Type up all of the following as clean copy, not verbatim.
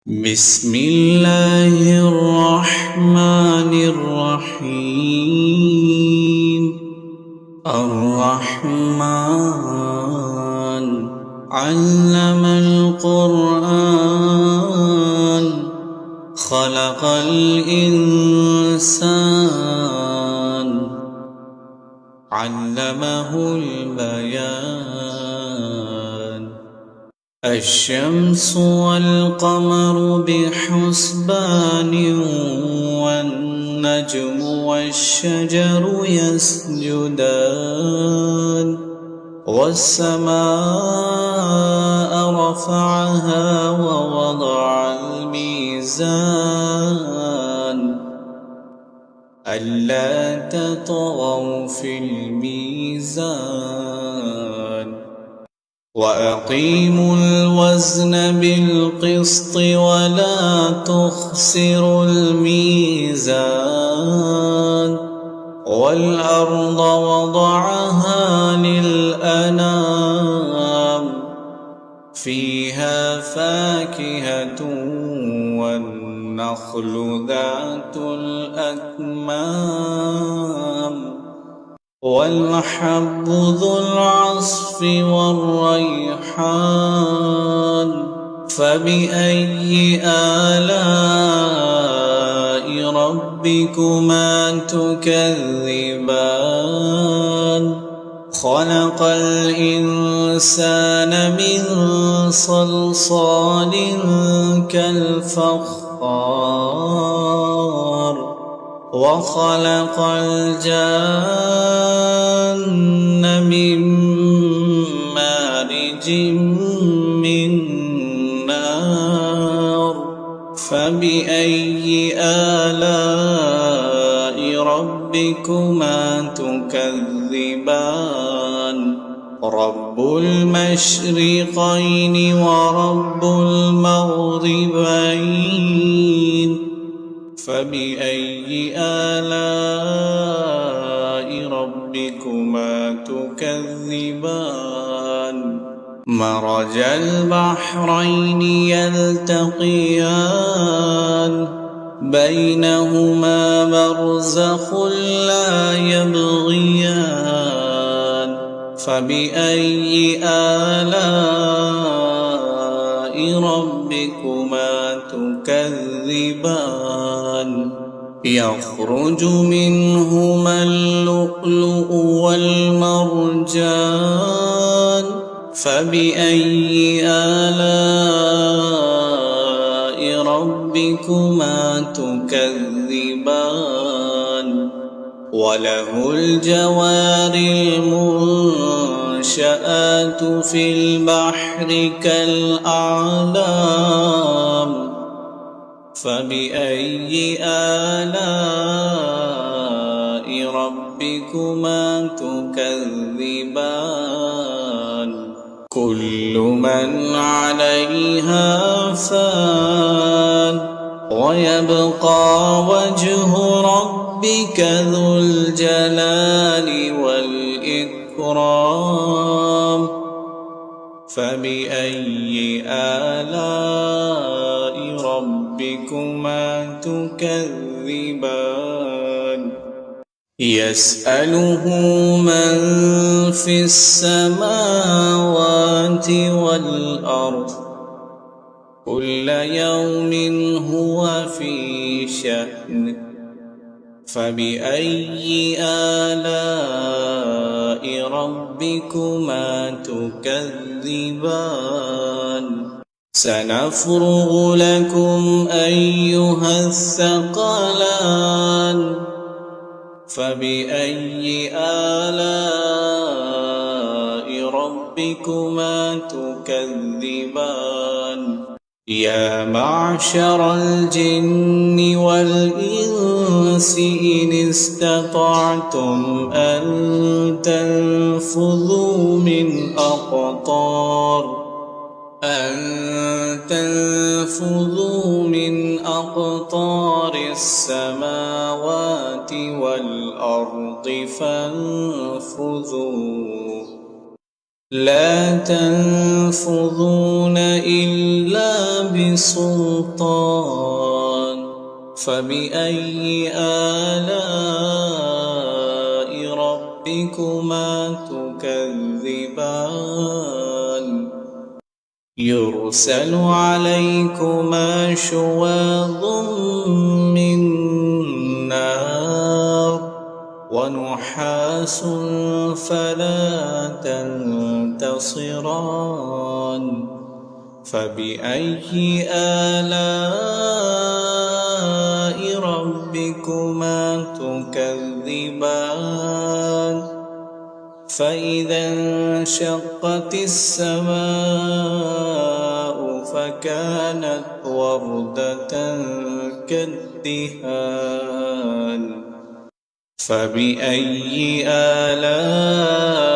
بسم الله الرحمن الرحيم. الرحمن علم القرآن خلق الإنسان علمه البيان. الشمس والقمر بحسبان والنجم والشجر يسجدان والسماء رفعها ووضع الميزان ألا تطغوا في الميزان وأقيموا الوزن بالقسط ولا تخسروا الميزان والأرض وضعها للأنام فيها فاكهة والنخل ذات الأكمام والحب ذو العصف والريحان. فبأي آلاء ربكما تكذبان؟ خلق الإنسان من صلصال كالفخار وخلق الجان من مارج من نار. فبأي آلاء ربكما تكذبان؟ رب المشرقين ورب المغربين. فبأي آلاء ربكما تكذبان؟ مرج البحرين يلتقيان بينهما برزخ لا يبغيان. فبأي آلاء ربكما تكذبان؟ يخرج منهما اللؤلؤ والمرجان. فبأي آلاء ربكما تكذبان؟ وله الجوار المنشآت في البحر كالأعلام. فبأي آلاء ربكما تكذبان؟ كل من عليها فان ويبقى وجه ربك ذو الجلال والإكرام. فبأي آلاء ربكما تكذبان؟ يسأله من في السماوات والأرض كل يوم هو في شأن. فبأي آلاء ربكما تكذبان؟ سنفرغ لكم أيها الثقلان. فبأي آلاء ربكما تكذبان؟ يا معشر الجن والإنس إن استطعتم أن تنفذوا من أقطار السماوات والأرض فانفذوا لا تنفذون إلا سلطان فبأي آلاء ربكما تكذبان يرسل عليكما شواظ من نار ونحاس فلا تنتصران فبأي آلاء ربكما تكذبان فإذا انشقت السماء فكانت وردة كالدهان فبأي آلاء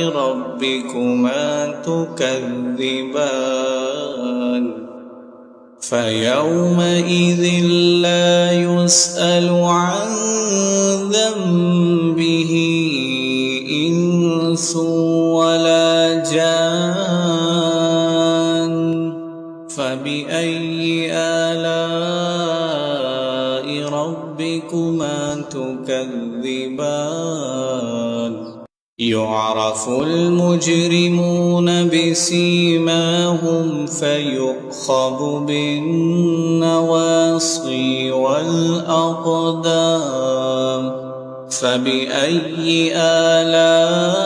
ربكما تكذبان فيومئذ لا يسأل عن ذنبه إنس ولا جان فبأي آلاء ربكما تكذبان يعرف المجرمون بسيماهم فيؤخذ بالنواصي والأقدام فبأي آلاء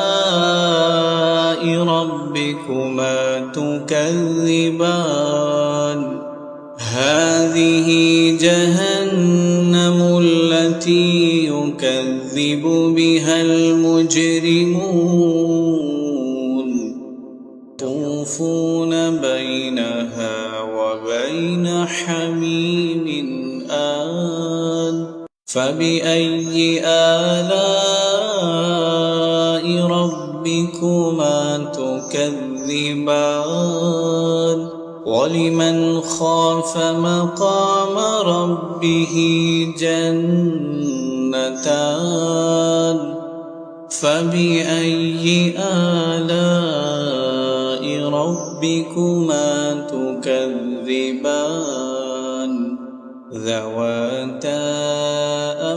ربكما تكذبان هذه جهنم التي يكذب بها المجرمون يطوفون بينها وبين حميم آن فبأي آلاء ربكما تكذبان ولمن خاف مقام ربه جنتان فبأي آلاء ربكما تكذبان ذواتا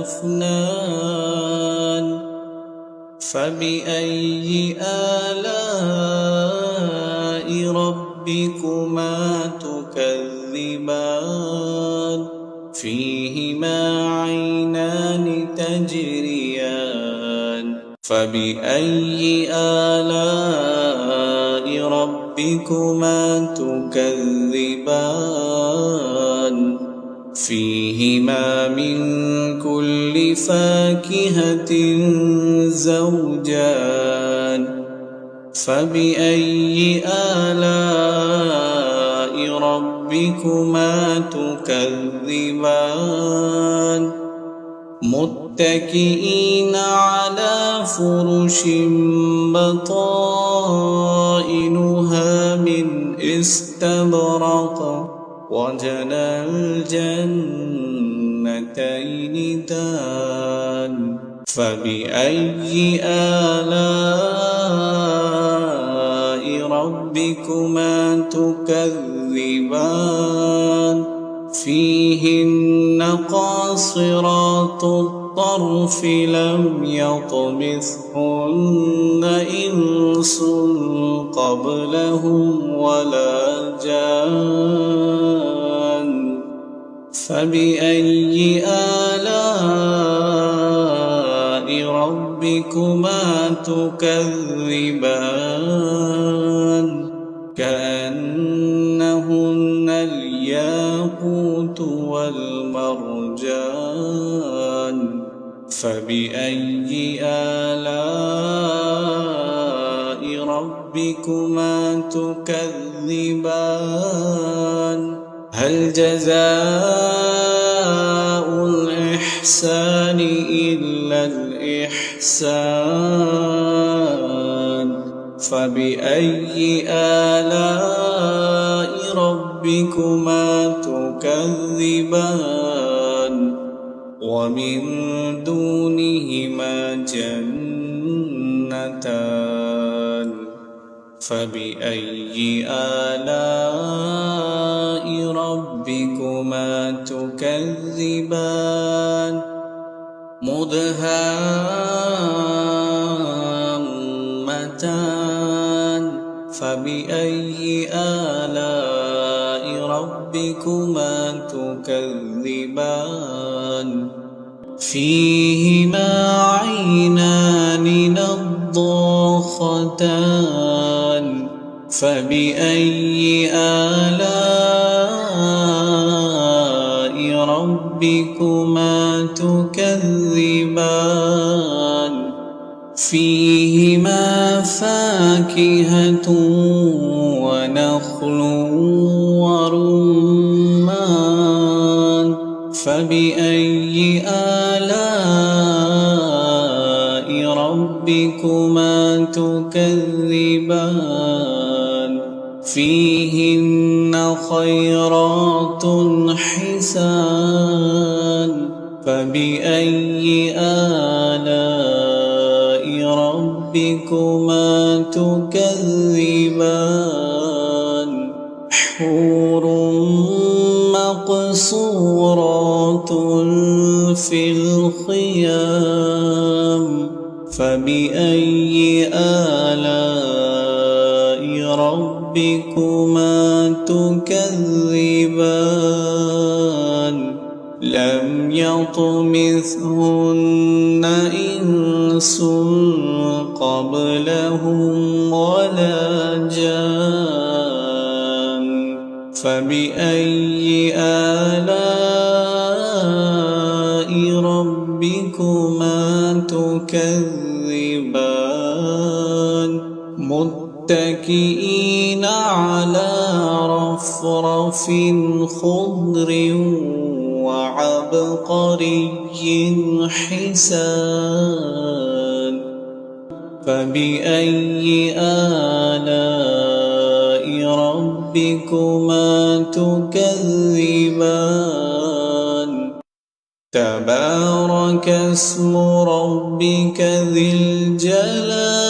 أفنان فبأي آلاء ربكما تكذبان فيهما عينان تجريان فبأي آلاء ربكما تكذبان فيهما من كل فاكهة زوجان فبأي آلاء ربكما تكذبان متكئين على فرش بطائنها من استبرق وجنى الجنتين دان فبأي آلاء ربكما تكذبان فيهن قاصرات الطرف لم يطمثهن إنس قبلهم ولا جان فبأي آلاء ربكما تكذبان كأنهن الياقوت والمرجان فبأي آلاء ربكما تكذبان هل جزاء الإحسان إلا الإحسان فبأي آلاء ربكما تكذبان ومن دونهما جنتان فبأي آلاء ربكما تكذبان مدهامتان فبأي آلاء ربكما تكذبان فيهما عينان نضاختان فبأي آلاء ربكما تكذبان فيهما فاكهة ونخل ورمان فبأي آلاء ربكما تكذبان فيهن خيرات حسان فبأي آلاء ربكما تكذبان حور مقصورات في الخيام فبأي آلاء ربكما تكذبان لم يطمثهن إنس قبلهم ولا جان فبأي آلاء ربكما تكذبان متكئين على رفرف خضر وعبقري حسان فبأي آلاء ربكما تكذبان تبارك اسم ربك ذي الجلال